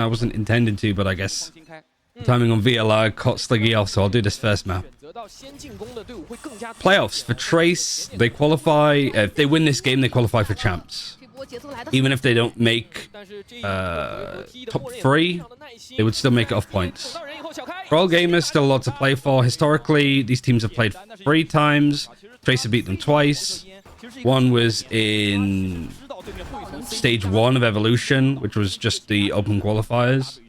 I wasn't intending to, but I guess timing on VLR caught Sliggy off, so I'll do this first map. Playoffs for Trace, they qualify. If they win this game, they qualify for champs. Even if they don't make top 3, they would still make it off points. For all gamers, still a lot to play for. Historically, these teams have played 3 times. Tracer beat them twice. One was in stage 1 of Evolution, which was just the open qualifiers.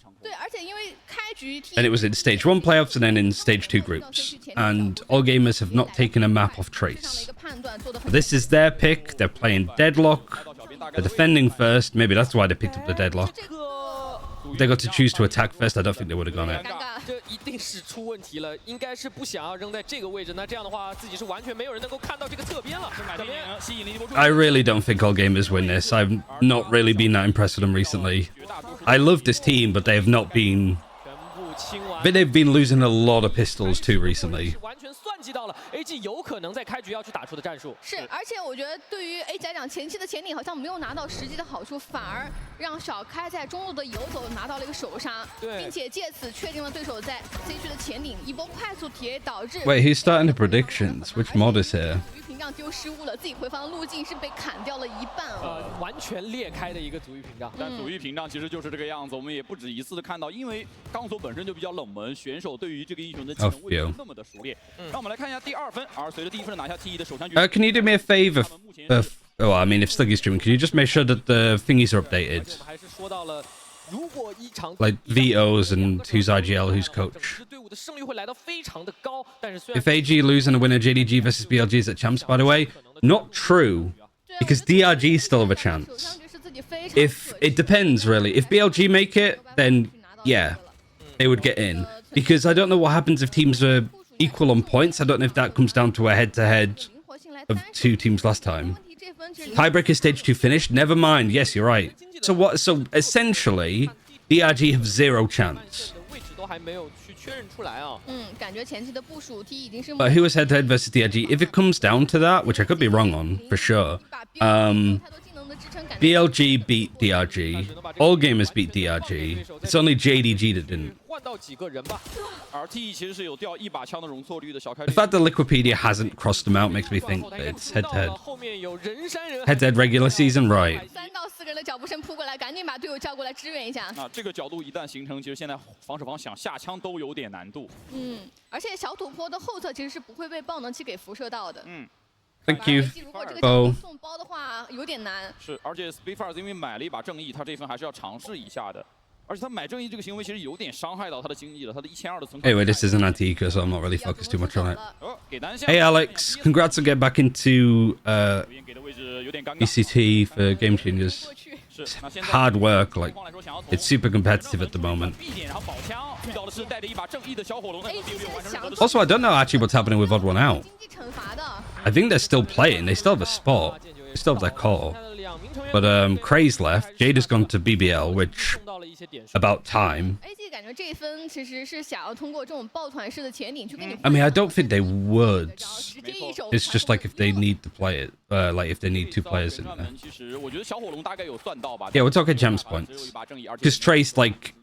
And it was in stage 1 playoffs and then in stage 2 groups. And all gamers have not taken a map off Trace. This is their pick. They're playing Deadlock. They're defending first. Maybe that's why they picked up the Deadlock. If they got to choose to attack first, I don't think they would have gone it. I really don't think all gamers win this. I've not really been that impressed with them recently. I love this team, but they have not been... But they've been losing a lot of pistols too recently. 计到了 AG 有可能在开局要去打出的战术。是，而且我觉得对于 AG 来讲，前期的前顶好像没有拿到实际的好处，反而让小开在中路的游走拿到了一个首杀，并且借此确定了对手在 C 区的前顶一波快速铁导致。Wait, he's starting the predictions. Which mod is here? 足域屏障丢失误了，自己回防的路径是被砍掉了一半。完全裂开的一个足域屏障。但足域屏障其实就是这个样子，我们也不止一次的看到，因为钢索本身就比较冷门，选手对于这个英雄的技能未必那么的熟练。让我们来看一下第2分，而随着第1分拿下 T1 的首枪局。Can you do me a favor? Oh, I mean, if Sluggy's streaming, can you just make sure that the thingies are updated? Like VOs and who's IGL, who's coach. If AG lose and a winner JDG versus BLG is at champs, by the way, not true, because DRG still have a chance. If it depends, really. If BLG make it, then yeah, they would get in. Because I don't know what happens if teams are equal on points. I don't know if that comes down to a head-to-head of 2 teams last time. Tiebreaker stage 2 finished. Never mind. Yes, you're right. So what? So essentially, DRG have 0 chance. But who is head-to-head versus DRG? If it comes down to that, which I could be wrong on for sure, BLG beat DRG. All gamers beat DRG. It's only JDG that didn't. The fact that Liquipedia hasn't crossed them out makes me think that it's head-to-head. Head-to-head regular season, right. 3到4个人的脚步声扑过来，赶紧把队友叫过来支援一下。那这个角度一旦形成，其实现在防守方想下枪都有点难度。而且小土坡的后侧其实是不会被爆能器给辐射到的。Thank you. 如果这个角度送包的话，有点难。是，而且 Speedfire 因为买了一把正义，他这一分还是要尝试一下的。 而且他买正义这个行为其实有点伤害到他的经济了，他的1200的存款。Anyway, this is an anti-eco, so I'm not really focused too much on it. Hey Alex, congrats on getting back into ECT for Game Changers. It's hard work, like it's super competitive at the moment. Also, I don't know actually what's happening with Odd One Out. I think they're still playing. They still have a spot. They still have their call. But Craze left. Jade has gone to BBL, which about time. I mean, I don't think they would. It's just like if they need to play it, like if they need 2 players in there. Yeah, we're talking champs points. Because Trace, like,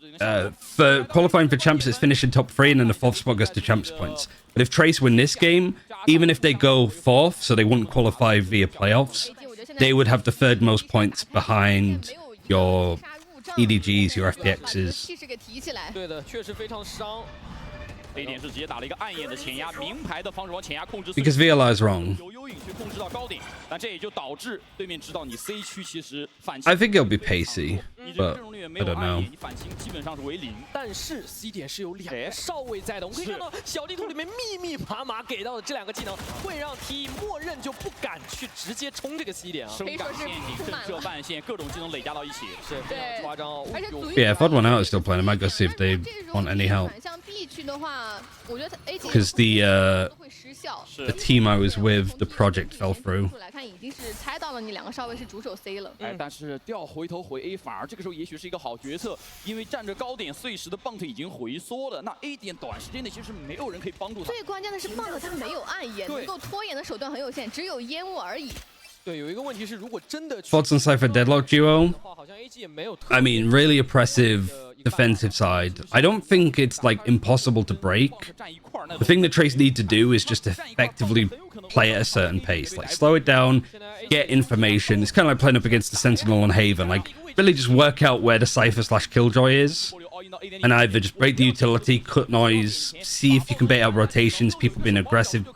for qualifying for champs, it's finishing top 3, and then the 4th spot goes to champs points. But if Trace win this game, even if they go 4th, so they wouldn't qualify via playoffs, they would have the 3rd most points behind your EDGs, your FPXs. Because VLR is wrong. I think it'll be pacey, but I don't know. 但是 C 点是有2个少尉在的，我们可以看到小地图里面密密麻麻给到的这2个技能，会让 T 默认就不敢去直接冲这个 C 点啊。可以说是铺满了。半线各种技能累加到一起，是非常夸张。而且 Yeah, if Odd One Out is still playing, I might go see if they want any help. 像 B 区的话，我觉得 A 级 Because the team I was with, the project fell through. 来看已经是猜到了你2个少尉是主守 C 了。但是掉回头回 A 反而这个时候也许是一个好决策，因为站着高点碎石的 Bunt 已经回缩了，那 A 点短时间内其实没有人可以帮助他。最关键的是 Bunt 它没有暗延，能够拖延的手段很有限，只有烟雾而已。Thoughts on Cypher Deadlock duo? I mean, really oppressive defensive side. I don't think it's like impossible to break. The thing that Trace need to do is just effectively play at a certain pace, like slow it down, get information. It's kind of like playing up against the Sentinel on Haven, like really just work out where the Cypher / Killjoy is, and either just break the utility, cut noise, see if you can bait out rotations, people being aggressive,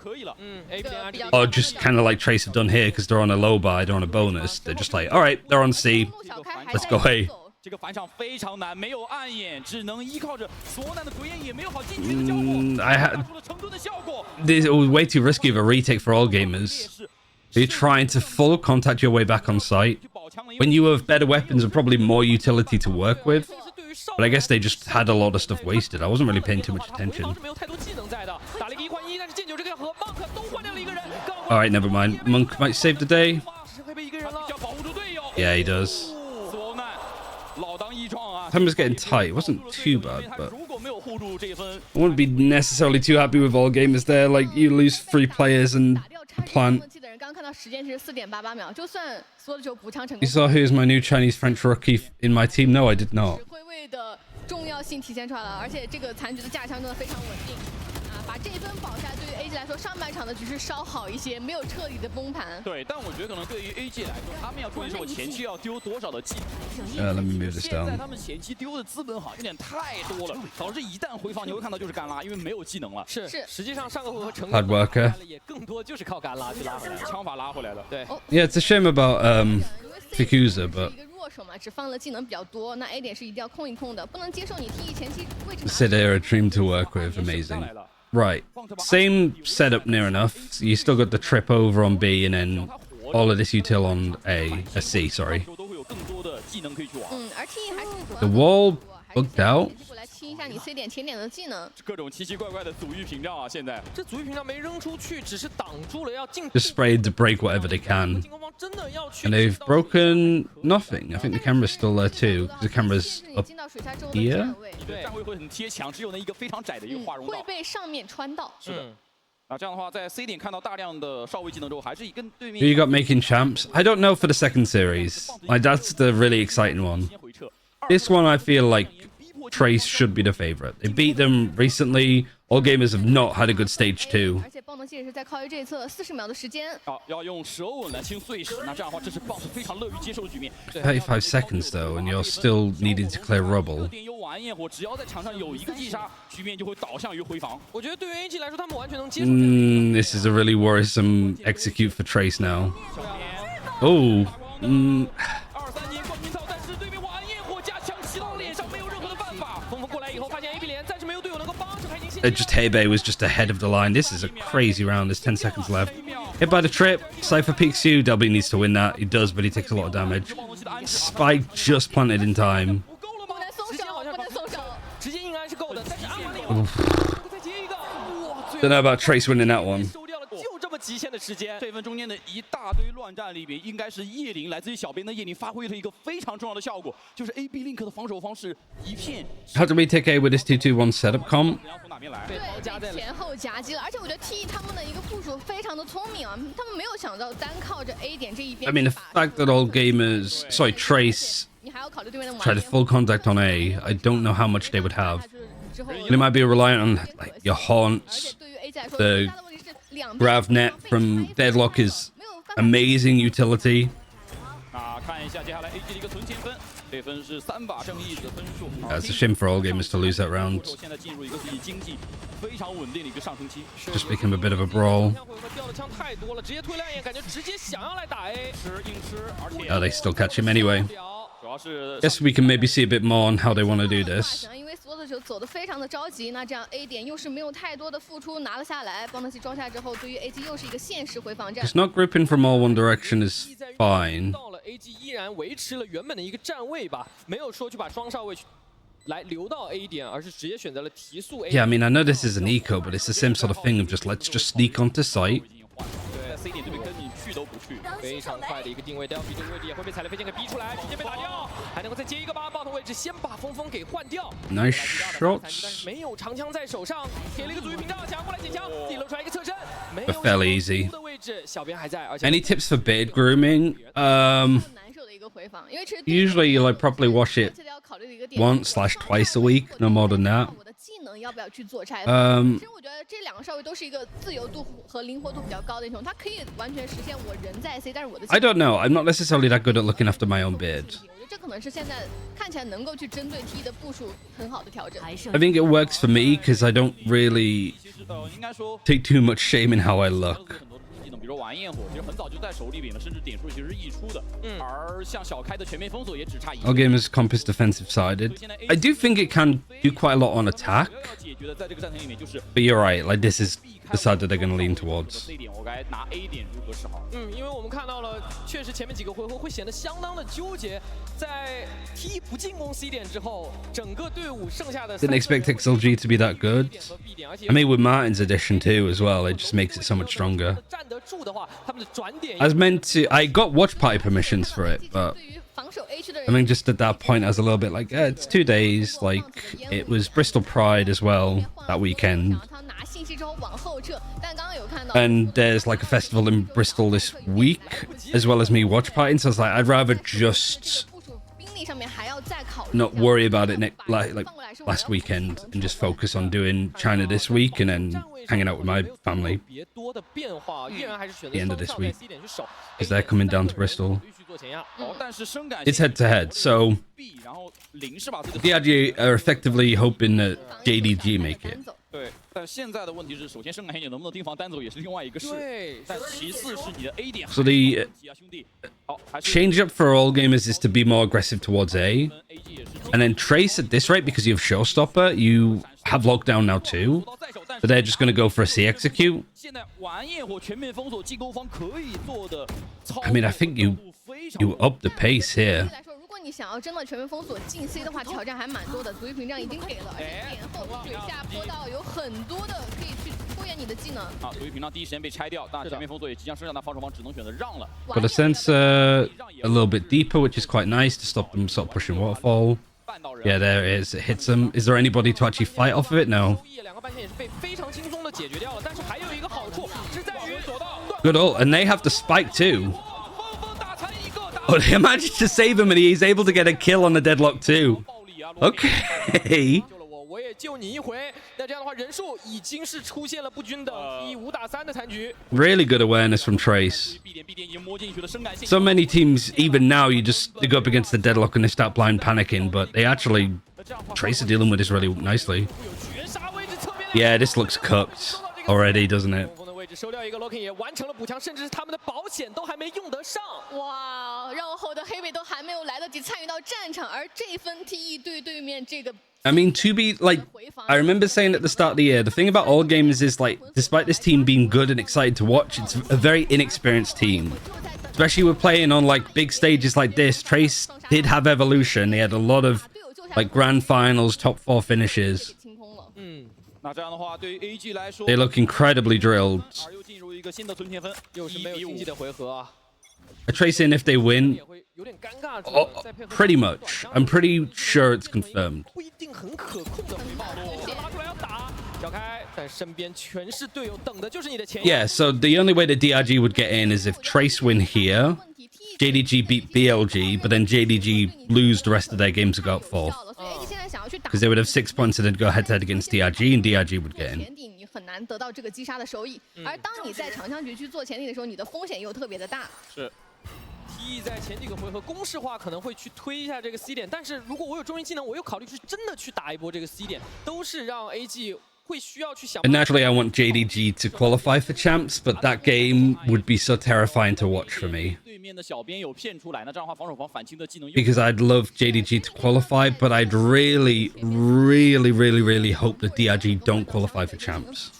or just kind of like Trace have done here, because they're on a low buy, they're on a bonus, they're just like, all right, they're on C, let's go away. This was way too risky of a retake for all gamers. You're trying to full contact your way back on site when you have better weapons and probably more utility to work with. But I guess they just had a lot of stuff wasted. I wasn't really paying too much attention. Alright, never mind. Monk might save the day. Yeah, he does. Time was getting tight. It wasn't too bad, but I wouldn't be necessarily too happy with all gamers there. Like, you lose 3 players and plant. You saw who's my new Chinese French rookie in my team? No, I did not. 把这分保下，对于 AG 来说，上半场的局势稍好一些，没有彻底的崩盘。对，但我觉得可能对于 AG 来说，他们要注意是我前期要丢多少的技能。Let me move this down. 现在他们前期丢的资本好像有点太多了，导致一旦回防，你会看到就是干拉，因为没有技能了。是，实际上上个回合成功 Hard worker. 也更多就是靠干拉去拉回来，枪法拉回来了。对。Yeah, it's a shame about Fikuza, but. 弱手嘛，只放了技能比较多，那 A 点是一定要控一控的，不能接受你 T 前期位置。Sidera, a dream to work with, amazing. Right, same setup near enough. So you still got the trip over on B and then all of this util on C, sorry. The wall bugged out. 清一下你 C 点前点的技能，各种奇奇怪怪的阻御屏障啊！现在这阻御屏障没扔出去，只是挡住了要进。Just sprayed to break whatever they can, and they've broken nothing. I think the camera's still there too. The camera's up here. 站位会很贴墙，只有那一个非常窄的一个化容道，会被上面穿到。是的。啊，这样的话，在 C 点看到大量的少位技能之后，还是跟对面。Who you got making champs? I don't know for the second series. Like that's the really exciting one. This one I feel like Trace should be the favorite. They beat them recently. All gamers have not had a good stage 2. 35 seconds though, and you're still needing to clear rubble. This is a really worrisome execute for Trace now. Oh. Just Hebe was just ahead of the line. This is a crazy round. There's 10 seconds left. Hit by the trip. Cypher peeks you. W needs to win that. He does, but he takes a lot of damage. Spike just planted in time. Don't know about Trace winning that one. 极限的时间，这分中间的一大堆乱战里面，应该是叶灵来自于小编的叶灵发挥了一个非常重要的效果，就是 AB Link 的防守方式一片。How do we take A with this 2-2-1 setup comp? 对，前后夹击了，而且我觉得 T 他们的一个部署非常的聪明啊，他们没有想到单靠着 A 点这一边。I mean, the fact that all gamers, sorry, Trace, tried to full contact on A, I don't know how much they would have. They might be reliant on like your haunts, the Gravnet from Deadlock is amazing utility. It's a shame for all gamers to lose that round. Just became a bit of a brawl. Oh, they still catch him anyway. Guess we can maybe see a bit more on how they want to do this. 走得非常的着急，那这样 A 点又是没有太多的付出拿了下来，帮他去装下之后，对于 AG 又是一个限时回防战。Just not gripping from all one direction is fine. 到了 AG 依然维持了原本的一个站位吧，没有说去把双少位来留到 A 点，而是直接选择了提速 A。Yeah, I mean I know this is an eco, but it's the same sort of thing of just let's just sneak onto site. 去都不去。非常快的一个定位 ，Delphi 这个位置也会被踩雷飞剑给逼出来，直接被打掉，还能够再接一个吧，爆头位置先把峰峰给换掉。 Nice 但是 shots. 没有长枪在手上，给了一个足浴屏障，想要过来捡枪，自己露出来一个侧身，没 But 有 fairly easy. 的位置，小编还在，而且 Any tips for beard grooming? 难受的一个回防，因为其实 Usually you like probably wash it once/twice a week, no more than that. 我的技能要不要去做拆？其 Um, 实我觉得这两个稍微都是一个自由度和灵活度比较高的一种，它可以完全实现我人在 C， 但是我的 I don't know. I'm not necessarily that good at looking after my own beard. 我觉得这可能是现在看起来能够去针对 T 的部署很好的调整。 I think it works for me because I don't really 其实应该说 take too much shame in how I look. 很多的技能，比如说玩焰火，其实很早就在手里边了，甚至点数其实是溢出的。而像小开的全面封锁也只差一。 Our game is compass defensive sided. I do think it can do quite a lot on attack. 解决的在这个战场里面就是。 But you're right. Like this is the side that they're going to lean towards. C 点我该拿 A 点如何是好？因为我们看到了，确实前面几个回合会显得相当的纠结，在 T 不进攻 C 点之后，整个队伍剩下的 Didn't expect XLG to be that good. I mean, with Martin's addition too, as well, it just makes it so much stronger. 站得住的话，他们的转点 I was meant to. I got watch party permissions for it, but 对于防守 H 的 I 人， mean, just at that point, I was a little bit like, it's 2 days. Like it was Bristol Pride as well that weekend, 他拿信息之后往后撤，但刚刚有看到。 and there's like a festival in Bristol this week, as well as me watch partying. So I was like, I'd rather just 部署兵力上面还要再考虑。 not worry about it like last weekend and just focus on doing China this week and then hanging out with my family 别多的变化，依然还是选 the 择 end of 双 this 向在 week C 点去守， because they're coming down to Bristol. 去做前压。但是深感 It's head to head, so B， 然后零是把这个 DRG are effectively hoping that JDG make it. 对，但现在的问题是，首先深感黑点能不能盯防单走也是另外一个事。对，但其次是你的 A 点。 So the 兄弟，好，还是 change up for all gamers is to be more aggressive towards A, AG 也是。 and then Trace at this rate because you have Showstopper, you have lockdown now too, but they're just going to go for a C execute. 现在玩焰火全面封锁进攻方可以做的操 I mean, I think you up the pace here. 来说，如果你想要真的全面封锁进 C 的话，挑战还蛮多的。足浴屏障已经给了，而且点后水下坡道有很多的可以去拖延你的技能。啊，足浴屏障第一时间被拆掉，但全面封锁也即将生效，那防守方只能选择让了。 Got a sensor a little bit deeper, which is quite nice to stop them sort of pushing waterfall. Yeah, there it is. It hits them. Is there anybody to actually fight off of it? No. 两个半线也是被非常轻松的解决掉了，但是还有一个好处是在于 Good ult, and they have the spike too. Oh, they managed to save him, and he's able to get a kill on the deadlock too. Okay. 我也救你一回。那这样的话，人数已经是出现了不均等，以5打3的残局。 Really good awareness from Trace. So many teams, even now, they go up against the deadlock and they start blind panicking, but they actually Trace are dealing with this really nicely. Yeah, this looks cooked already, doesn't it? 收掉一个 Loki 也完成了补强，甚至是他们的保险都还没用得上。哇，绕后的黑贝都还没有来得及参与到战场，而这分 TE 对面这个。 I mean, to be like, I remember saying at the start of the year, the thing about all gamers is like, despite this team being good and excited to watch, it's a very inexperienced team. Especially with playing on like big stages like this. Trace did have evolution. They had a lot of like grand finals, top 4 finishes. They look incredibly drilled. A Trace in if they win. Oh, pretty much. I'm pretty sure it's confirmed. Yeah, so the only way the DRG would get in is if Trace win here, JDG beat BLG, but then JDG lose the rest of their games to go up 4th. Because they would have 6 points and then go head-to-head against DRG, and DRG would get in. 你很难得到这个击杀的收益，而当你在长枪局去做前地的时候，你的风险又特别的大。是。 T 在前几个回合公式化可能会去推一下这个 C 点，但是如果我有中心技能，我又考虑是真的去打一波这个 C 点，都是让 AG 会需要去想。 And naturally, I want JDG to qualify for champs, but that game would be so terrifying to watch for me. Because I'd love JDG to qualify, but I'd really, really, really, really hope that DRG don't qualify for champs.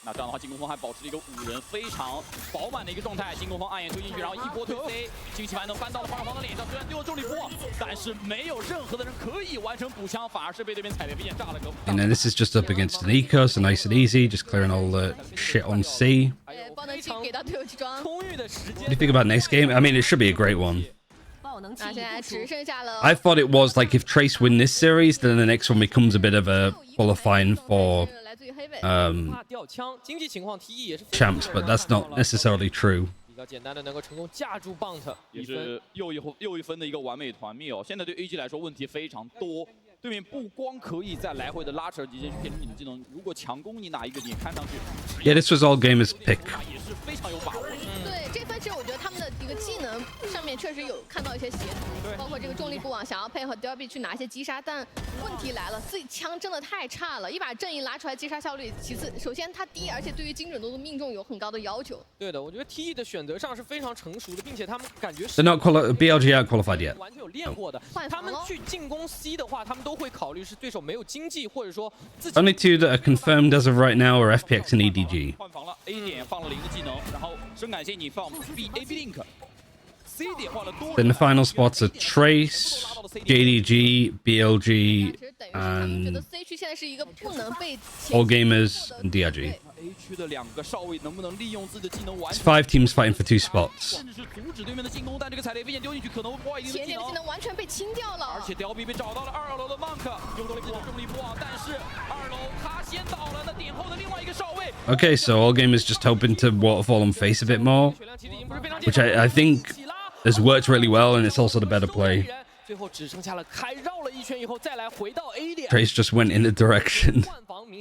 那这样的话，进攻方还保持了一个5人非常饱满的一个状态。进攻方暗眼推进去，然后一波推 C， 惊奇牌能翻到了花方的脸上，虽然丢了重力波，但是没有任何的人可以完成补枪，反而是被对面踩雷飞剑炸了个。And then this is just up against an eco, so nice and easy, just clearing all the shit on C. What do you think about next game? I mean, it should be a great one. I thought it was like if Trace win this series, then the next one becomes a bit of a qualifying for champs, but that's not necessarily true. 比较简单的能够成功架住 Bounty， 也是又一分的一个完美团灭哦。现在对 AG 来说问题非常多，对面不光可以在来回的拉扯之间去骗出你的技能，如果强攻你哪一个，你看上去 Yeah, this was all gamers pick. 也是非常有把握。对，这分其实我觉得他们的一个技能上面确实有看到一些协同，包括这个重力过往想要配合 Derby 去拿一些击杀，但问题来了，自己枪真的太差了，一把阵一拉出来击杀效率，其次首先它低，而且对于精准度的命中有很高的要求。对的，我觉得 TE 的选择上是非常成熟的，并且他们感觉 They're not BLG out qualified yet. 完全有练过的。他们去进攻 C 的话，他们都会考虑是对手没有经济，或者说自己。Only two that are confirmed as of right now are FPX and EDG. 换防了 A 点放了0的技能，然后深感谢你放 B Link。C 点换了多。Then the final spots are Trace, JDG, BLG, and All Gamers and DRG. A 区的2个少尉能不能利用自己的技能完 It's 5 teams fighting for 2 spots. 甚至是阻止对面的进攻，但这个踩雷飞剑丢进去可能会破坏一定的技能，前点的技能完全被清掉了。而且雕 B 被找到了2楼的 Monk， 用到了一个重力波网，但是2楼他先倒了，那点后的另外一个少尉。Okay, so All Gamers just hoping to waterfall and face a bit more, which I think has worked really well, and it's also the better play. 最后只剩下了开绕了一圈以后再来回到 A 点。 Trace just went in the direction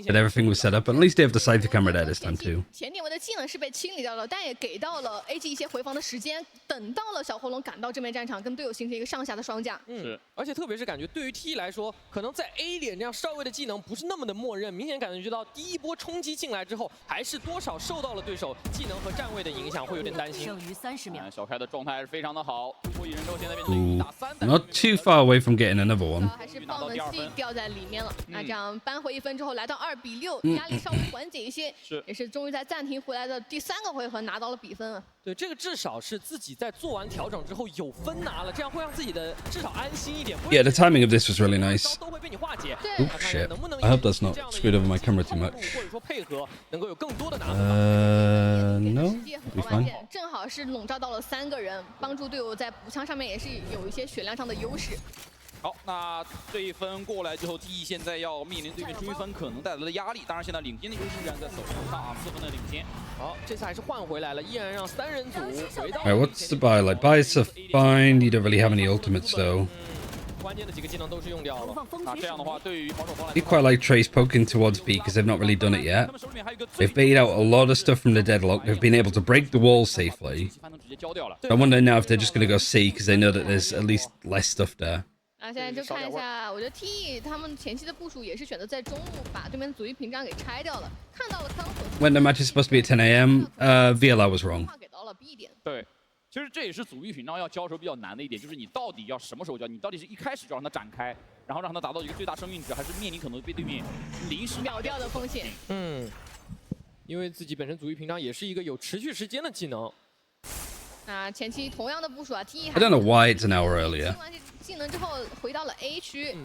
that everything was set up, but at least they have the side camera there this time too. 前点位的技能是被清理掉了，但也给到了 AG 一些回防的时间，等到了小火龙赶到这面战场，跟队友形成一个上下的双架。是，而且特别是感觉对于 T 来说，可能在 A 点这样少尉的技能不是那么的默认，明显感觉到第一波冲击进来之后，还是多少受到了对手技能和站位的影响，会有点担心。剩余30秒。小开的状态还是非常的好，突破1人之后现在变成1打3。 Not too far away from getting another one. 还是爆能器掉在里面了。那这样扳回1分之后，来到2比6，压力稍微缓解一些，也是终于在暂停回来的第3个回合拿到了比分了。对，这个至少是自己在做完调整之后有分拿了，这样会让自己的至少安心一点。Yeah, the timing of this was really nice. 都会被你化解。 Oh shit! I hope that's not screwed over my camera too much. 或者说配合能够有更多的拿分。No, 很关键，正好是笼罩到了3个人，帮助队友在补枪上面也是有一些血量上的优势。 好，那这一分过来之后 ，TE 现在要面临对面追分可能带来的压力。当然，现在领先的优势依然在手上啊，4分的领先。好，这次还是换回来了，依然让3人组回到。 Alright, what's the buy? Like buys are fine. You don't really have any ultimates though. 关键的几个技能都是用掉了。那这样的话，对于防守方来 I quite like Trace poking towards B because they've not really done it yet. They've baited out a lot of stuff from the deadlock. They've been able to break the wall safely. I wonder now if they're just going to go C because they know that there's at least less stuff there. 那现在就看一下，我觉得 TE 他们前期的部署也是选择在中路把对面的阻力屏障给拆掉了。看到了康和。When the match is supposed to be at 10 a.m., VLR was wrong. 给到了 B 点。对，其实这也是阻力屏障要交手比较难的一点，就是你到底要什么时候交？你到底是一开始就让它展开，然后让它达到一个最大生命值，还是面临可能被对面临时秒掉的风险？因为自己本身阻力屏障也是一个有持续时间的技能。那前期同样的部署啊 ，TE 还 I don't know why it's an hour earlier. 完这技能之后回到了 A 区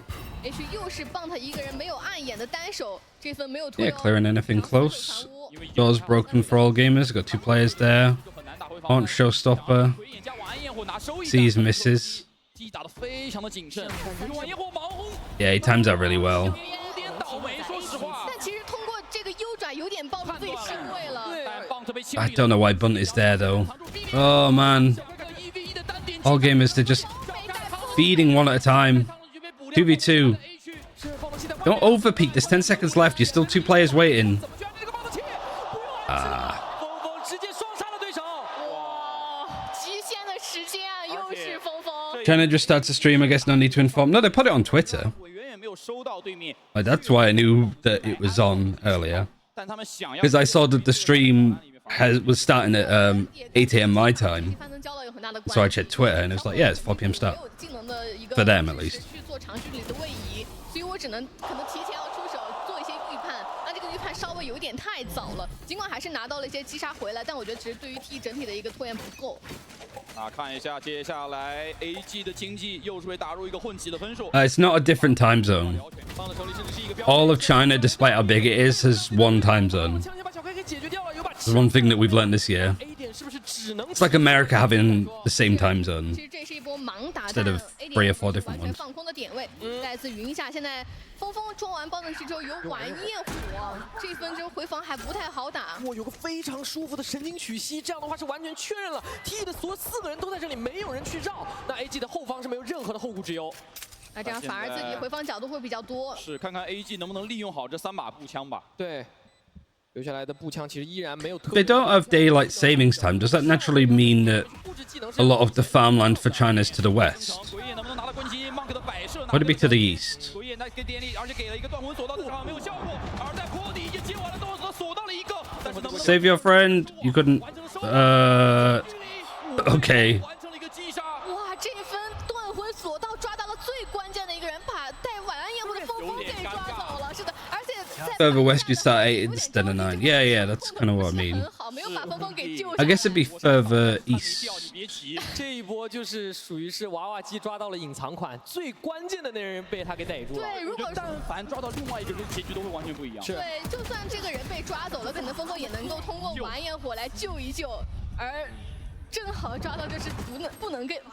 ，A 区又是Bounty一个人没有暗眼的单手，这分没有推。 Yeah, clearing anything close. Doors broken for All Gamers. Got 2 players there. Aren't showstopper. Sees misses. Yeah, he times out really well. 但其实通过这个优转有点暴露自己身位了。 I don't know why Bunt is there though. Oh man. All Gamers, they're just feeding one at a time. 2v2. Don't overpeak. There's 10 seconds left. You're still 2 players waiting. China just starts a stream. I guess no need to inform. No, they put it on Twitter. Like, that's why I knew that it was on earlier. Because I saw that the stream was starting at 8 a.m. my time. So I checked Twitter and it was like, yeah, it's 4 p.m. start. For them, at least. 个预判稍微有点太早了，尽管还是拿到了一些击杀回来，但我觉得只是对于 T 整体的一个拖延不够。看一下接下来 AG 的经济又是被打入一个混起的分数。It's not a different time zone. All of China, despite how big it is, has one time zone. It's one thing that we've learned this year. It's like America having the same time zone instead of 3 or 4 different ones. 放空的点位，再次云下，现在峰装完爆盾之后有晚焰火，这分钟回防还不太好打。哇，有个非常舒服的神经曲息，这样的话是完全确认了 T 的4个人都在这里，没有人去绕，那 AG 的后方是没有任何的后顾之忧。那这样反而自己回防角度会比较多。是，看看 AG 能不能利用好这3把步枪吧。对。 留下来的步枪其实依然没有特。 They don't have daylight savings time. Does that naturally mean that a lot of the farmland for China is to the west? Would it be to the east? Save your friend. You couldn't. Okay. 哇，这分断魂索道抓到了最关键的一个人，把带晚安焰火的峰给抓走了。是的，而且。 Further west, you start 8 instead of 9. Yeah, that's kind of what I mean. I guess it'd be further east. 这一波就是属于是娃娃机抓到了隐藏款，最关键的那人被他给逮住了。对，如果但凡抓到另外一个人，结局都会完全不一样。对，就算这个人被抓走了，可能峰峰也能够通过晚焰火来救一救，而。 正好抓到就是不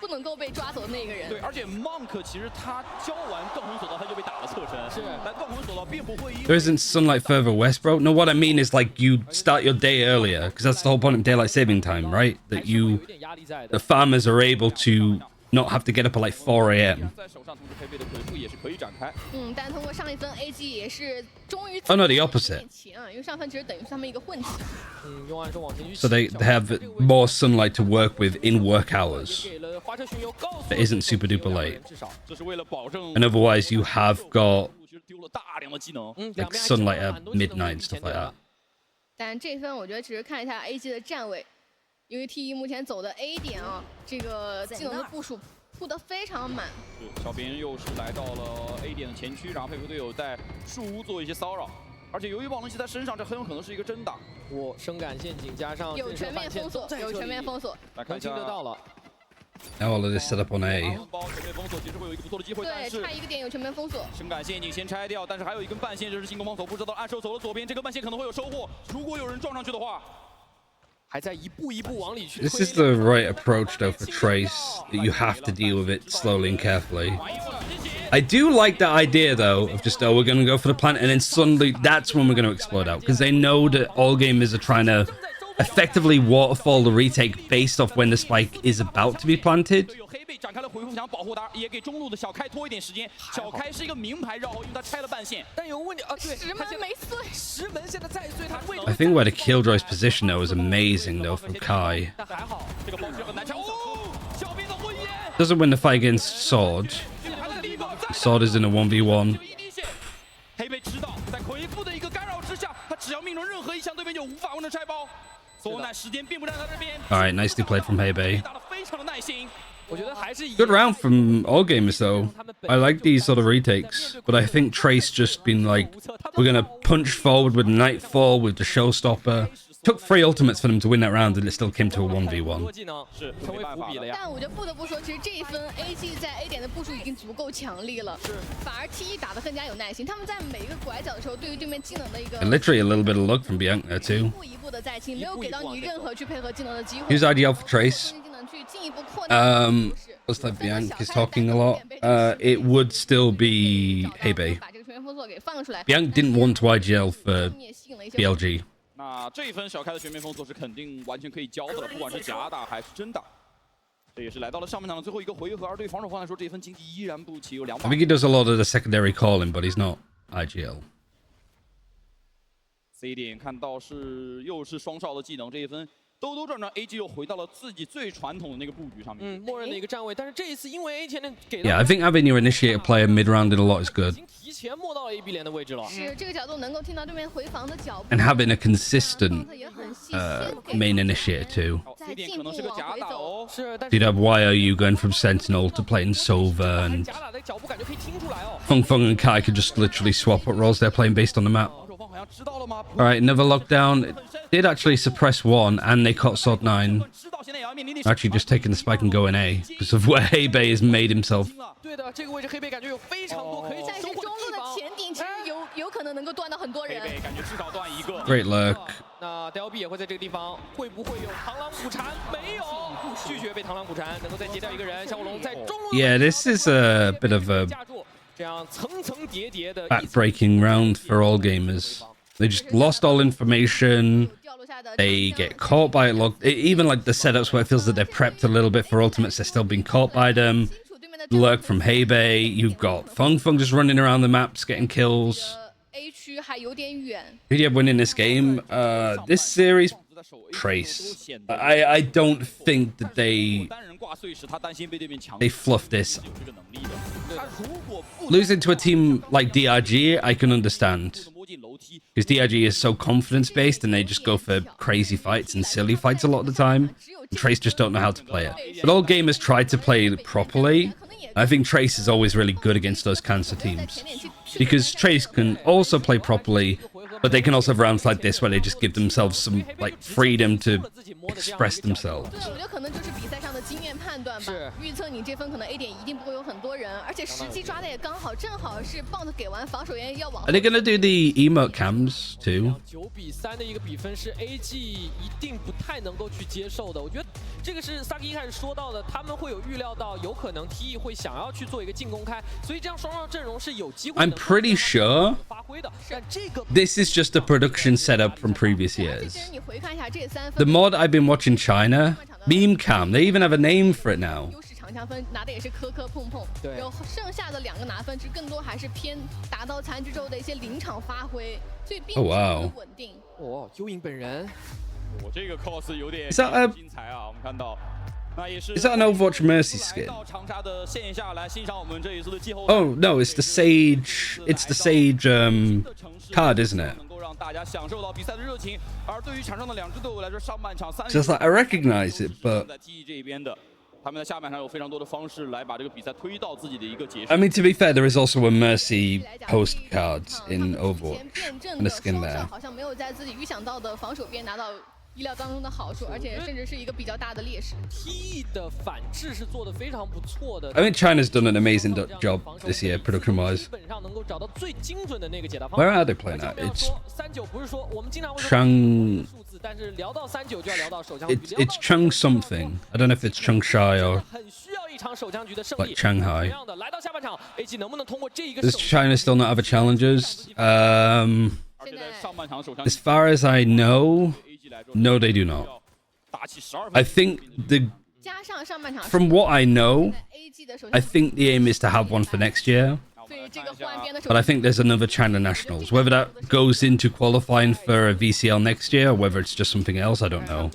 能够被抓走的那个人。对，而且 Monk 其实他交完断魂索道他就被打了侧身，是，但断魂索道并不会。There isn't sunlight further west, bro. No, what I mean is like you start your day earlier, because that's the whole point of daylight saving time, right? That the farmers are able to not have to get up at like 4 a.m. 但通过上一分 AG 也是终于。 Oh no, the opposite. 因为上分其实等于是他们一个混起。So they have more sunlight to work with in work hours. That isn't super duper late. And otherwise, you have got like sunlight at midnight and stuff like that. 但这分我觉得只是看一下 AG 的站位，因为 T1目前走的 A 点啊，这个技能的部署。 铺得非常满，是小编又是来到了 A 点的前区，然后配合队友在树屋做一些骚扰，而且由于暴龙骑在身上，这很有可能是一个真打。我深感陷阱加上有全面封锁，有全面封锁，能听得到了。Now all of this set up on A. 包全面封锁其实会有一个不错的机会，对，差一个点有全面封锁。深感陷阱先拆掉，但是还有一根半线，这是进攻方所不知道的暗手走了左边，这根半线可能会有收获。如果有人撞上去的话。 还在一步一步往里去。 This is the right approach, though, for Trace. That you have to deal with it slowly and carefully. I do like that idea, though, of just, oh, we're going to go for the plant, and then suddenly that's when we're going to explode out. Because they know that all gamers are trying to effectively waterfall the retake based off when the spike is about to be planted. 展开了回复墙保护他，也给中路的小开拖一点时间。小开是一个名牌绕后，因为他拆了半线。但有个问题啊，对，石门没碎，石门现在再碎，他位置。 I think where the Killjoy's position though is amazing though from Kai. 但还好，这个包区很难拆。哦，小兵的婚宴。Doesn't win the fight against Sword. Sword is in a 1v1. 黑贝知道，在魁父的一个干扰之下，他只要命中任何一项，对面就无法完成拆包。索奈时间并不在他这边。All right, nicely played from Hebei. 打得非常的耐心。 Good round from all gamers though. I like these sort of retakes, but I think Trace just been like, we're gonna punch forward with Nightfall, with the Showstopper. Took 3 ultimates for them to win that round, and it still came to a 1v1. 但我觉得不得不说，其实这一分 AG 在 A 点的部署已经足够强力了，反而 T1打得更加有耐心。他们在每一个拐角的时候，对于对面技能的一个 And literally a little bit of luck from Bianca there too. 一步一步的在清，没有给到你任何去配合技能的机会。 Here's IDL for Trace. Looks like Bianca is talking a lot. It would still be Hebei. Bianca didn't want to IGL for BLG. 那这一分小开的全面封锁是肯定完全可以交的了，不管是假打还是真打。这也是来到了上半场的最后一个回合，而对防守方来说，这一分经济依然不起，有2把。I think he does a lot of the secondary calling, but he's not IGL. C 点看到是又是双少的技能，这一分兜兜转转 ，AG 又回到了自己最传统的那个布局上面。默认的一个站位，但是这一次因为 A 前面给 Yeah, I think having your initiator player mid round in a lot is good. 提前摸到 AB 连的位置了。是这个角度能够听到对面回防的脚步。 And having a consistent main initiator too. C 点可能是个假打哦。是，但 You'd have YOU going from Sentinel to playing Sova, and Feng Feng and Kai could just literally swap what roles they're playing based on the map. All right, another lockdown. It did actually suppress one, and they caught Sword 9. Actually, just taking the spike and going A because of where Hebei has made himself. Great lurk. Yeah, this is a bit of a back-breaking round for all gamers. They just lost all information. They get caught by it. Even like the setups where it feels that they're prepped a little bit for ultimates, they're still being caught by them. Lurk from Hebei. You've got Feng just running around the maps getting kills. Who do you have winning this game? This series, Trace. I don't think that they fluffed this. Losing to a team like DRG, I can understand. Because DRG is so confidence-based and they just go for crazy fights and silly fights a lot of the time. And Trace just don't know how to play it. But all gamers try to play it properly. I think Trace is always really good against those cancer teams. Because Trace can also play properly, but they can also have rounds like this where they just give themselves some like freedom to express themselves. Are they gonna do the emote cams too? I'm pretty sure this is just a production setup from previous years. The mod I've been watching China, meme cam, they even have a name for it now. Oh wow. Is that an Overwatch Mercy skin? Oh no, it's the Sage. It's the Sage card, isn't it? Just like I recognize it, but I mean, to be fair, there is also a Mercy postcard in Overwatch and a skin there. I think China's done an amazing job this year, production-wise. Where are they playing at? It's Chang. It's Chung something. I don't know if it's Changsha or like Shanghai. Does China still not have a challengers? As far as I know, no, they do not. I think from what I know, I think the aim is to have one for next year. But I think there's another China Nationals. Whether that goes into qualifying for a VCL next year, or whether it's just something else, I don't know.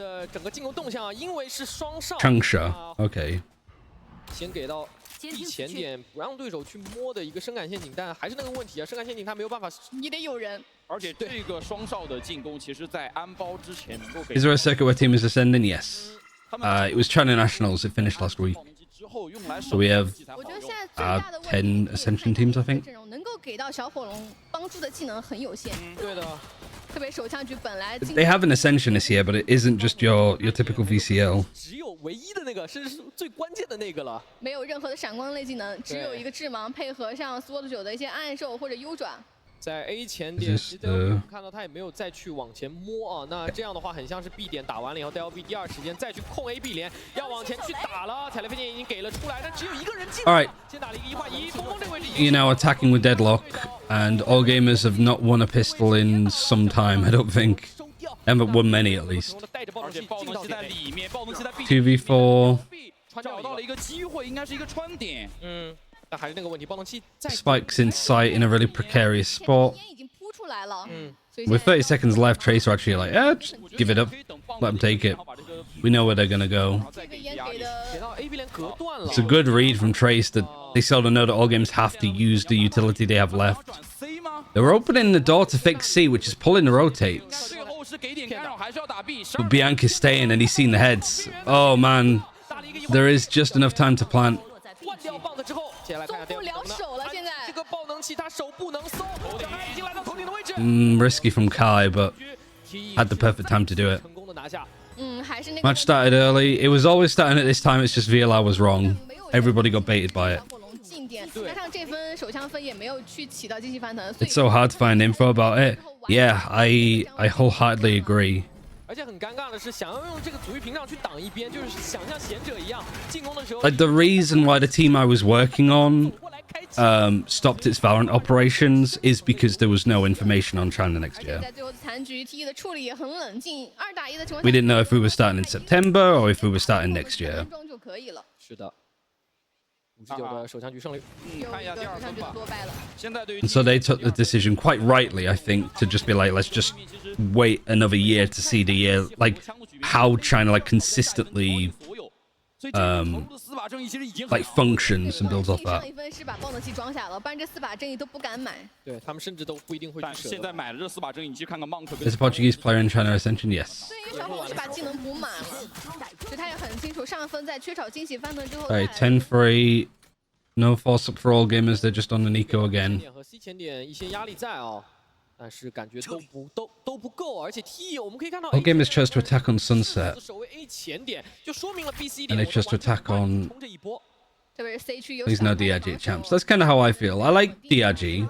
Changsha, okay. 一前点不让对手去摸的一个深感陷阱，但还是那个问题啊，深感陷阱他没有办法，你得有人。而且这个双少的进攻，其实在安包之前能够给。Is there a circuit where team is ascending? Yes. It was China Nationals. It finished last week. So we have 10 Ascension teams, I think. 能够给到小火龙帮助的技能很有限。对的。 They have an Ascension this year, but it isn't just your typical VCL. A 前点，其实我们看到他也没有再去往前摸啊。那这样的话，很像是 B 点打完了以后 ，DLB 第二时间再去控 A B 连，要往前去打了。踩雷飞剑已经给了出来，但只有一个人进。All right. 先打了一个1换1，锋锋这个位置。You know, attacking with deadlock, and all gamers have not won a pistol in some time. I don't think. They haven't won many at least. 2v4. 找到了一个机会，应该是一个穿点。但还是那个问题，爆能器 Spikes in sight in a really precarious spot. With 30 seconds left, Tracer actually like, just give it up, let them take it. We know where they're gonna go. It's a good read from Trace that they sort of know that all games have to use the utility they have left. They were opening the door to fix C, which is pulling the rotates. But Bianca's staying and he's seen the heads. Oh man, there is just enough time to plant. Risky from Kai, but had the perfect time to do it. Match started early. It was always starting at this time. It's just VLR was wrong. Everybody got baited by it. It's so hard to find info about it. Yeah, I wholeheartedly agree. Like, the reason why the team I was working on stopped its Valorant operations is because there was no information on China next year. We didn't know if we were starting in September or if we were starting next year. And so they took the decision, quite rightly, I think, to just be like, let's just wait another year to see the year, like, how China, like, consistently like functions and builds off that. Is a Portuguese player in China Ascension? Yes. Alright, 10-3. No force up for all gamers, they're just on the Nico again. All gamers chose to attack on Sunset. And they chose to attack on... There's no DRG champs. That's kind of how I feel. I like DRG,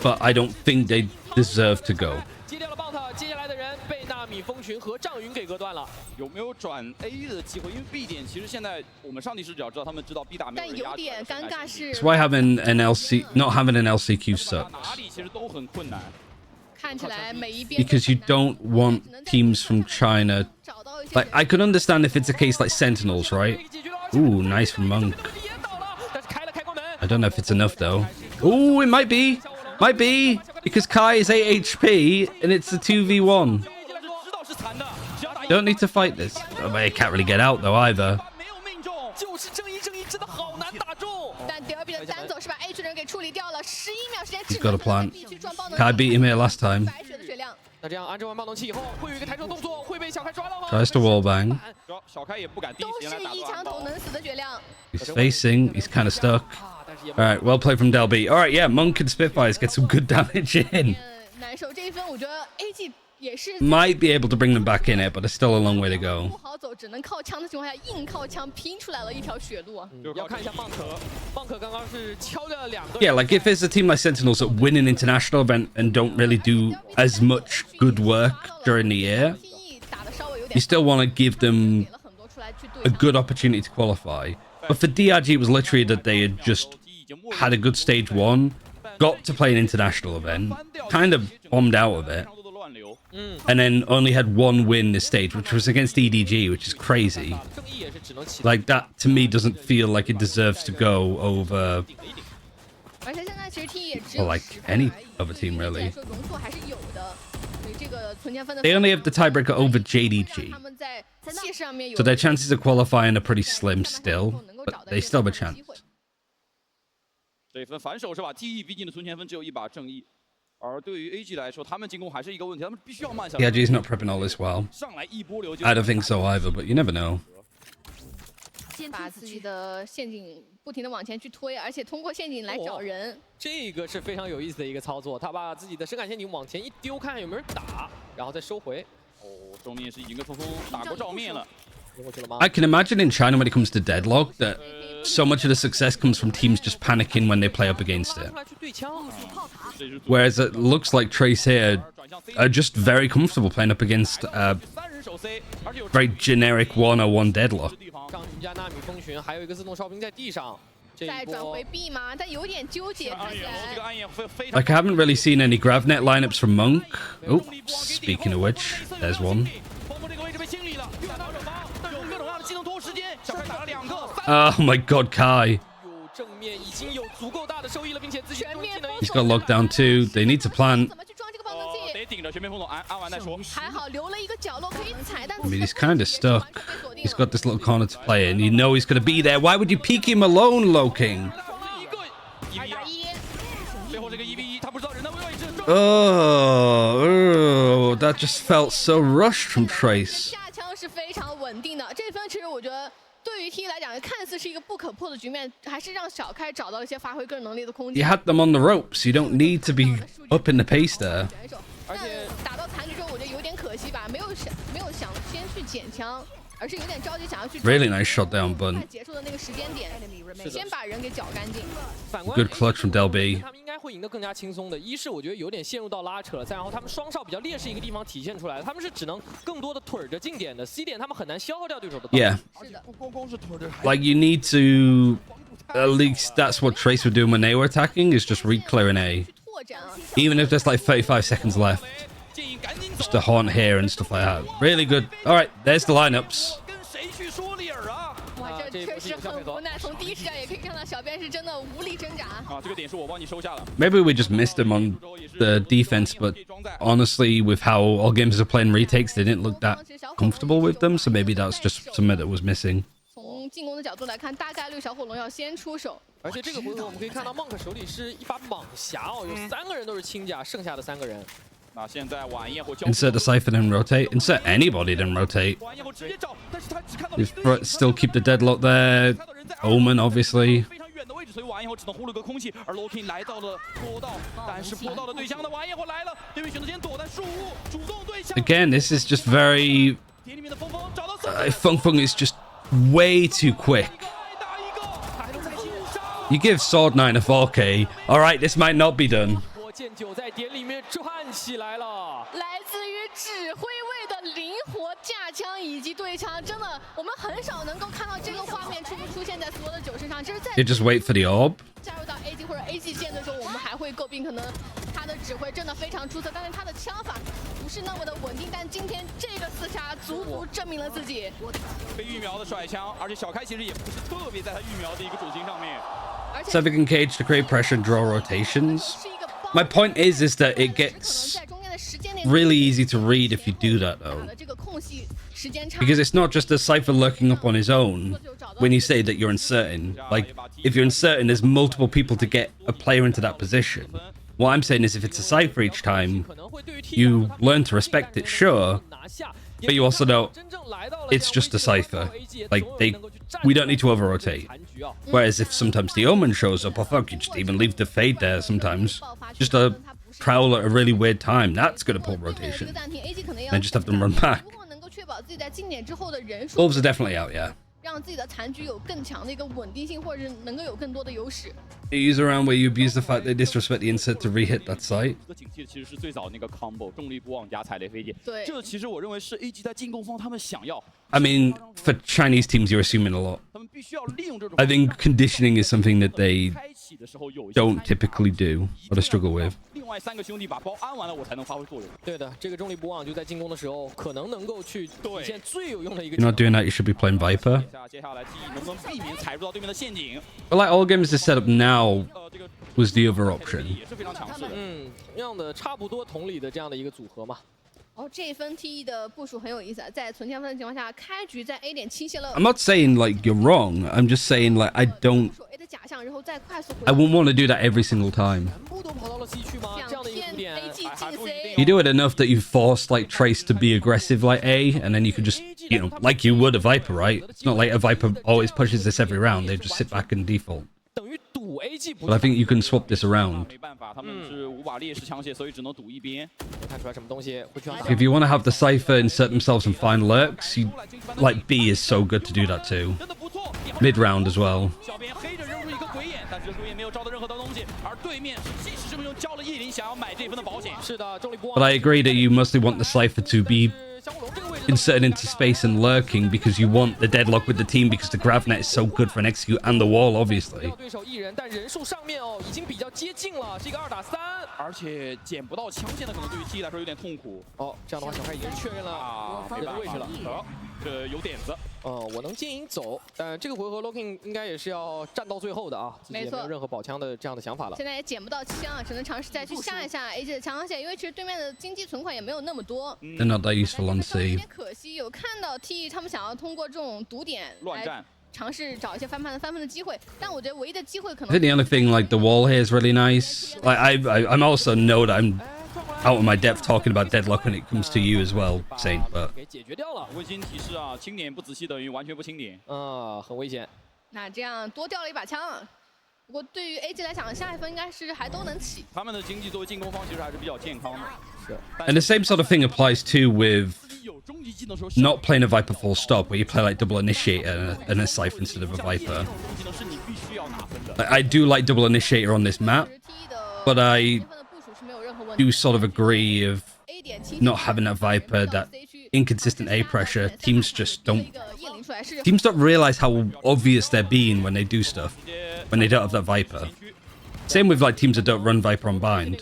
but I don't think they deserve to go. 米蜂群和赵云给割断了，有没有转 A 的机会？因为 B 点其实现在我们上帝视角知道他们知道 B 打没有人压。但有点尴尬是。That's why having an not having an LCQ sucks. 哪里其实都很困难。看起来每一边。Because you don't want teams from China. Like, I could understand if it's a case like Sentinels, right? Ooh, nice from Monk. I don't know if it's enough though. Ooh, it might be. Might be. Because Kai is 8 HP and it's a 2v1. Don't need to fight this. Oh, I can't really get out though either. He's got a plant. Kai beat him here last time. Tries to wallbang. He's facing. He's kind of stuck. Alright, well played from Del B. Alright, yeah, Monk and Spitfires get some good damage in. Might be able to bring them back in it, but there's still a long way to go. Yeah, like if there's a team like Sentinels that win an international event and don't really do as much good work during the year, you still want to give them a good opportunity to qualify. But for DRG, it was literally that they had just had a good stage one, got to play an international event, kind of bombed out of it, and then only had one win this stage, which was against EDG, which is crazy. Like, that to me doesn't feel like it deserves to go over, or like any other team really. They only have the tiebreaker over JDG, so their chances of qualifying are pretty slim still, but they still have a chance. DRG is not prepping all this well. I don't think so either, but you never know. 把自己的陷阱不停地往前去推，而且通过陷阱来找人。这个是非常有意思的一个操作，他把自己的深感陷阱往前一丢，看看有没有人打，然后再收回。哦，正面是已经跟峰峰打过照面了。I can imagine in China when it comes to deadlock that so much of the success comes from teams just panicking when they play up against it. Whereas it looks like Trace here are just very comfortable playing up against very generic 101 deadlock. Like, I haven't really seen any GravNet lineups from Monk. Oh, speaking of which, there's one. Oh my god, Kai. He's got lockdown too. They need to plant. I mean, he's kind of stuck. He's got this little corner to play in. You know he's going to be there. Why would you peek him alone, Low King? Oh, that just felt so rushed from Trace. 讲看似是一个不可破的局面，还是让小开找到一些发挥个人能力的空 You 间。 had them on the ropes. You don't need to be up in the pace there. 但打到残局之后，我觉得有点可惜吧，没有想先去捡枪，而是有点着急想要去 Really nice shot down, but 结束的那个时间点，先把人给搅干净。反观 good clutch from Del B. 他们应该会赢得更加轻松的。一是我觉得有点陷入到拉扯了，再然后他们双少比较劣势一个地方体现出来了，他们是只能更多的腿着进点的 ，C 点他们很难消耗掉对手的。Yeah. 是的， Like you need to. At least that's what Trace were doing when they were attacking. Is just re-clearing A. 拓展啊， Even if there's like 35 seconds left. Just to haunt here and stuff like that. Really good. All right, there's the lineups. 跟谁去说理儿啊？哇，这确实很无奈。从第一视角也可以看到，小编是真的无力挣扎。啊，这个点数我帮你收下了。 Maybe we just missed him on the defense, but honestly, with how all games are playing retakes, they didn't look that comfortable with them. So maybe that's just something that was missing. 从进攻的角度来看，大概率小火龙要先出手。而且这个回合我们可以看到 Monk 手里是一把蟒匣哦，有3个人都是轻甲，剩下的3个人。 那现在晚宴后 Insert the Cypher and rotate. Insert anybody then rotate. 晚宴后直接找，但是他只看到 Still keep the deadlock there. Omen, obviously. 非常远的位置，所以晚宴后只能呼噜个空气。而 Loki 来到了坡道，但是坡道的对象的晚宴后来了，对面选择先躲在树屋，主动对象。 Again, this is just very. 田里面的峰峰找到 Feng Feng is just way too quick. 打一个，他还能再进上。 You give Sword 9 a 4K. All right, this might not be done. 火箭9在点里面转起来了。 来自于指挥位的灵活架枪以及对枪，真的，我们很少能够看到这个画面出现在所有的9身上。就是在 You just wait for the orb. 加入到 AG 或者 AG 线的时候，我们还会诟病可能他的指挥真的非常出色，但是他的枪法不是那么的稳定。但今天这个4杀足足证明了自己。被预苗的甩枪，而且小开其实也不是特别在他预苗的一个准心上面。 So if it can cage to create pressure and draw rotations. My point is that it gets really easy to read if you do that though. Because it's not just a Cypher lurking up on his own when you say that you're inserting. Like, if you're inserting, there's multiple people to get a player into that position. What I'm saying is if it's a Cypher each time, you learn to respect it, sure, but you also know it's just a Cypher. Like, we don't need to over-rotate. Whereas if sometimes the Omen shows up, or fuck, you just even leave the Fade there sometimes. Just a prowl at a really weird time. That's going to pull rotation. And just have them run back. Wolves are definitely out, yeah. 让自己的残局有更强的一个稳定性，或者是能够有更多的优势。 You use around where you abuse the fact they disrespect the insert to re-hit that site. 这个警惕其实是最早那个 combo 重力波网加踩雷飞剑。对，这其实我认为是 AG 在进攻方他们想要。 I mean, for Chinese teams, you're assuming a lot. 他们必须要利用这种。 I think conditioning is something that they 开启的时候有 don't typically do or to struggle with. 另外3个兄弟把包安完了，我才能发挥作用。对的，这个重力波网就在进攻的时候，可能能够去体现最有用的一个。 If you're not doing that, you should be playing Viper. 接下来 T 能不能避免踩入到对面的陷阱？ But like all games is set up now 这个 was the other option. 也是非常强势的。同样的差不多同理的这样的一个组合嘛。 哦，这一分 TE 的部署很有意思啊，在存钱分的情况下，开局在 A 点倾斜了。 I'm not saying like you're wrong. I'm just saying like I don't. 守 A 的假象，然后再快速回。 I wouldn't want to do that every single time. 全部都跑到了西区吗？这样的一个片五点。 AG 进 C。 You do it enough that you force like Trace to be aggressive like A, and then you can just, you know, like you would a Viper, right? It's not like a Viper always pushes this every round. They just sit back and default. 等于赌 AG 不 But I think you can swap this around. 没办法，他们是5把劣势枪械，所以只能赌一边。没看出来什么东西会去让 If you want to have the Cypher insert themselves and find lurks, you, like B is so good to do that too. 真的不错。 Mid round as well. 小编黑着扔出一个鬼眼，但是鬼眼没有招到任何的东西，而对面即使这么用交了叶灵，想要买这份的保险。是的，重力波 But I agree that you mostly want the Cypher to be 小火龙这个位置 inserted into space and lurking because you want the deadlock with the team because the Gravnet is so good for an execute and the wall, obviously. 对手一人，但人数上面哦已经比较接近了，是一个2打3。而且捡不到枪械的可能对于 T 来说有点痛苦。哦，这样的话小开已经确认了啊，没办法人的位置了。好，这有点子。我能接引走，但这个回合 Loking 应该也是要战到最后的啊，自己也没有任何保枪的这样的想法了。现在也捡不到枪啊，只能尝试再去下一下 AG 的枪械，因为其实对面的经济存款也没有那么多。 They're not that useful on 有 C. 点可惜，有看到 T 他们想要通过这种堵点乱战。 尝试找一些翻盘的机会，但我觉得唯一的机会可 I think 能。 the only thing like the wall here is really nice. Like I also know that I'm out of my depth talking about deadlock when it comes to you as well, Saint. But 给解决掉了。温馨提示啊，清点不仔细等于完全不清点。很危险。那这样多掉了一把枪。不过对于 AG 来讲，下一分应该是还都能起。他们的经济作为进攻方其实还是比较健康的。是。And the same sort of thing applies too with not playing a Viper full stop, where you play like double initiator and a Scythe instead of a Viper. I do like double initiator on this map, but I do sort of agree of not having that Viper, that inconsistent A pressure. Teams don't realize how obvious they're being when they do stuff, when they don't have that Viper. Same with like teams that don't run Viper on bind.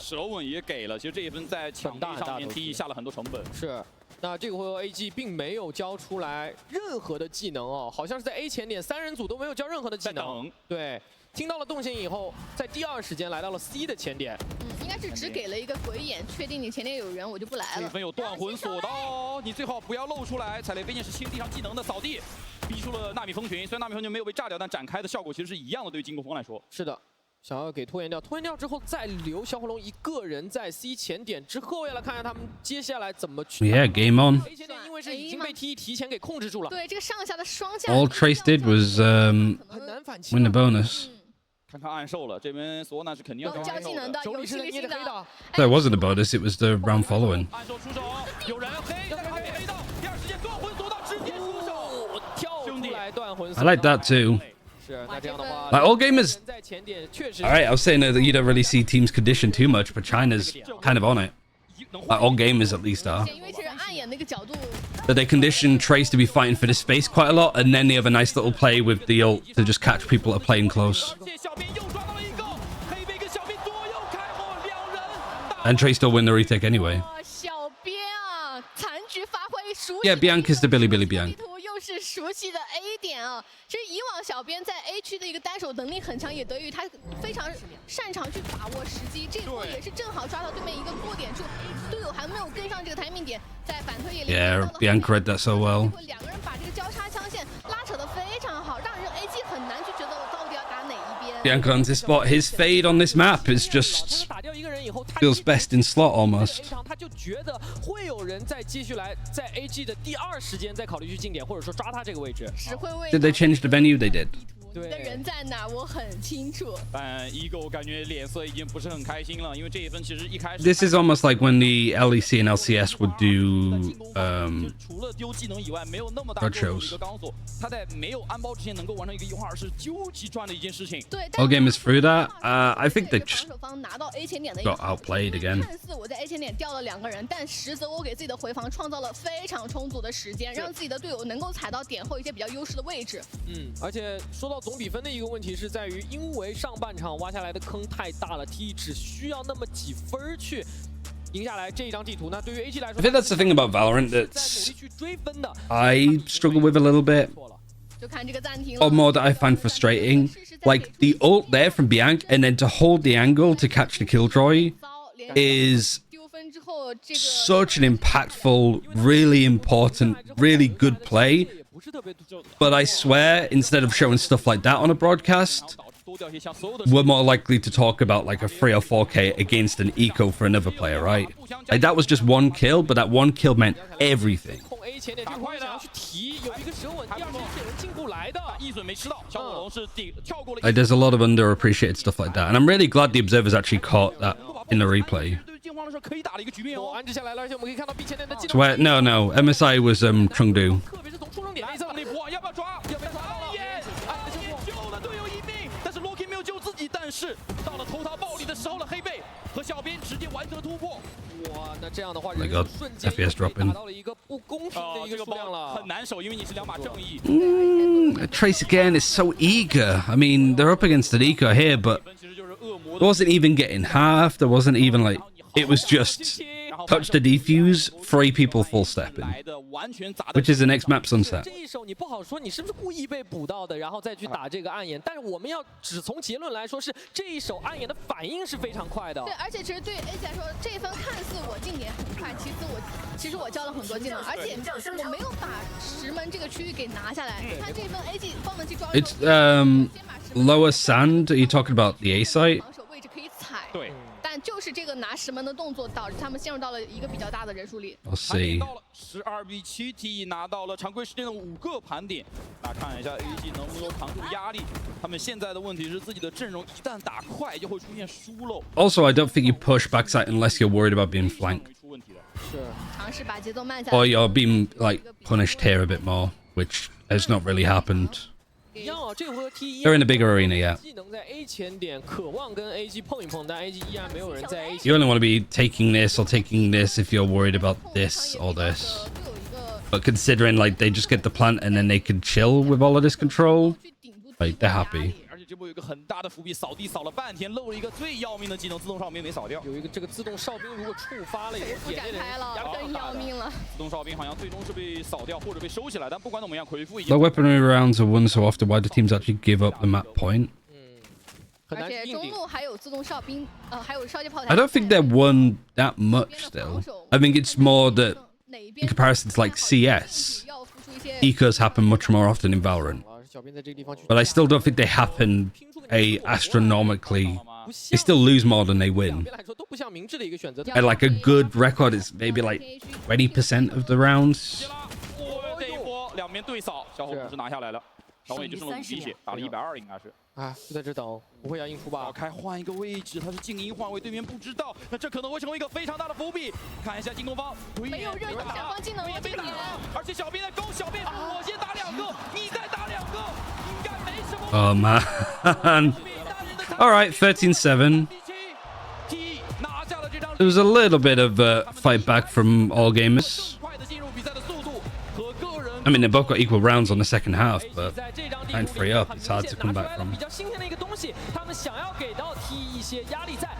舌吻也给了，其实这一分在抢地上面 T 下了很多成本。是，那这个回合 AG 并没有交出来任何的技能哦，好像是在 A 前点3人组都没有交任何的技能。对，听到了动静以后，在第二时间来到了 C 的前点。应该是只给了一个鬼眼，确定你前点有人，我就不来了。这分有断魂锁的哦，你最好不要露出来。踩雷飞剑是清地上技能的扫地，逼出了纳米蜂群。虽然纳米蜂群没有被炸掉，但展开的效果其实是一样的，对于进攻方来说。是的。 想要给拖延掉，拖延掉之后再留小火龙一个人在 C 前点之后，要来看看他们接下来怎么去。Yeah, game on. A 前点因为是已经被 T 提前给控制住了。对，这个上下的双架。All Trace did was win the bonus. 看看暗兽了，这边索纳是肯定要交技能的，有实力性的。There wasn't a bonus; it was the round following. 暗兽出手，有人黑，但是还没黑到，第二时间断魂锁到，直接出手，跳出来断魂。 I like that too. Like all gamers. All right, I was saying that you don't really see teams condition too much, but China's kind of on it. Like all gamers at least are. But they condition Trace to be fighting for this space quite a lot, and then they have a nice little play with the ult to just catch people that are playing close. And Trace still win the retake anyway. Yeah, Bianca's the Billy Bianca. 是熟悉的 A 点啊，其实以往小编在 A 区的一个单手能力很强，也得益于他非常擅长去把握时机。这一波也是正好抓到对面一个过点处，队友还没有跟上这个台命点，在反推也 Yeah, Bianca read that so well. 两个人把这个交叉枪线拉扯得非常好，让人 AG 很难去觉得我到底要打哪一边。Bianca on this spot, his fade on this map is just feels best in slot almost. 他就觉得会有人再继续来在 AG 的第二时间再考虑去进点，或者说抓他这个位置。Did they change the venue? They did. 的人在哪我很清楚。但 Ego 感觉脸色已经不是很开心了，因为这一分其实一开始。This is almost like when the LEC and LCS would do 除了丢技能以外，没有那么大的一个钢索。他在没有安包之前能够完成一个1-2是究极赚的一件事情。对 ，all gamers through that. I think they just 守方拿到 A 前点的 got outplayed again. 看似我在 A 前点掉了2个人，但实则我给自己的回防创造了非常充足的时间，让自己的队友能够踩到点后一些比较优势的位置。而且说到总比分的一个问题是在于，因为上半场挖下来的坑太大了 ，T 只需要那么几分去赢下来这一张地图。那对于 AG 来说 I think that's the thing about Valorant that's I struggle with a little bit. Or more that I find frustrating, like the ult there from Bianca, and then to hold the angle to catch the killjoy is such an impactful, really important, really good play. But I swear, instead of showing stuff like that on a broadcast, we're more likely to talk about like a 3 or 4K against an eco for another player, right? Like that was just one kill, but that one kill meant everything. Like, there's a lot of underappreciated stuff like that, and I'm really glad the observers actually caught that in the replay. Swear, no, MSI was Chengdu. 但是到了投桃报李的时候了，黑贝和小编直接完成了突破。哇，那这样的话，人数瞬间达到了一个不公平的一个数量了，很难守，因为你是2把正义。Trace again is so eager. I mean, they're up against an eco here, but there wasn't even getting half. There wasn't even like it was just touch the defuse, 3 people full stepping, which is the next map sunset. 这一手你不好说你是不是故意被补到的，然后再去打这个暗眼。但是我们要只从结论来说，是这一手暗眼的反应是非常快的。对，而且其实对于 AG 来说，这一分看似我进点很快，其实我交了很多技能，而且我没有把石门这个区域给拿下来。看这一分 AG 放能去抓。It's lower sand. Are you talking about the A site? 防守位置可以踩。对。但就是这个拿石门的动作导致他们陷入到了一个比较大的人数里。I'll see. 12比7 ，T 拿到了常规时间的5个盘点。那看一下 AG 能不能扛住压力。他们现在的问题是自己的阵容一旦打快就会出现疏漏。Also, I don't think you push backside unless you're worried about being flanked. 尝试把节奏慢下来。Or you're being like punished here a bit more, which has not really happened. 一样啊，这回合 T They're in a bigger arena, yeah. 技能在 A 前点，渴望跟 AG 碰一碰，但 AG 依然没有人在 A 前。 You only want to be taking this or taking this if you're worried about this or this. But considering like they just get the plant and then they can chill with all of this control, like they're happy. 而且这波有一个很大的伏笔，扫地扫了半天，漏了一个最要命的技能，自动哨兵没扫掉。有一个这个自动哨兵如果触发了，有不展开了，更要命了。自动哨兵好像最终是被扫掉或者被收起来，但不管怎么样，回复已经。The weaponry rounds are won so often. Why do teams actually give up the map point? 而且中路还有自动哨兵，还有烧机炮台。 I don't think they're won that much still. I think it's more that in comparison to like CS, ecos happen much more often in Valorant. But I still don't think they happen astronomically. They still lose more than they win. And like a good record is maybe like 20% of the rounds. 这一波两边对扫，小火是拿下来了。小火也就剩了5滴血，打了120应该是。啊，就在这等，不会要硬出吧？开换一个位置，他是静音换位，对面不知道，那这可能会成为一个非常大的伏笔。看一下进攻方，没有任何相关技能了，这个点。而且小兵在勾，小兵我先打2个，你再打2个，应该没什么。Oh man. All right, 13-7. There was a little bit of fight back from all gamers. I mean, they both got equal rounds on the second half, but 9-3 up, it's hard to come back from.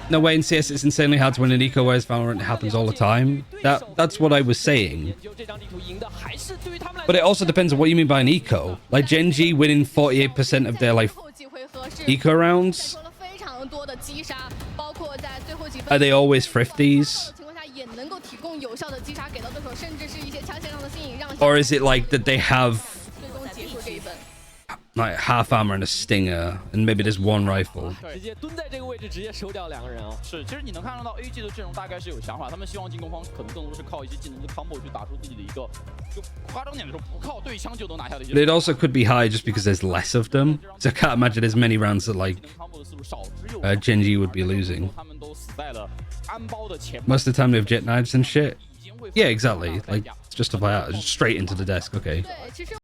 No way in CS, it's insanely hard to win an eco, whereas Valorant happens all the time. That's what I was saying. But it also depends on what you mean by an eco. Like Genji winning 48% of their like eco rounds. Are they always 50s? Or is it like that they have like half armor and a stinger and maybe there's one rifle? 直接蹲在这个位置，直接收掉2个人啊！是，其实你能看得到 AG 的阵容大概是有想法，他们希望进攻方可能更多是靠一些技能的 combo 去打出自己的一个，就夸张点的说，不靠对枪就能拿下的一些。But it also could be high just because there's less of them. So I can't imagine there's many rounds that like Genji would be losing. Most of the time they have jet knives and shit. Yeah, exactly. Like, it's just stuff like that. Just straight into the desk. Okay.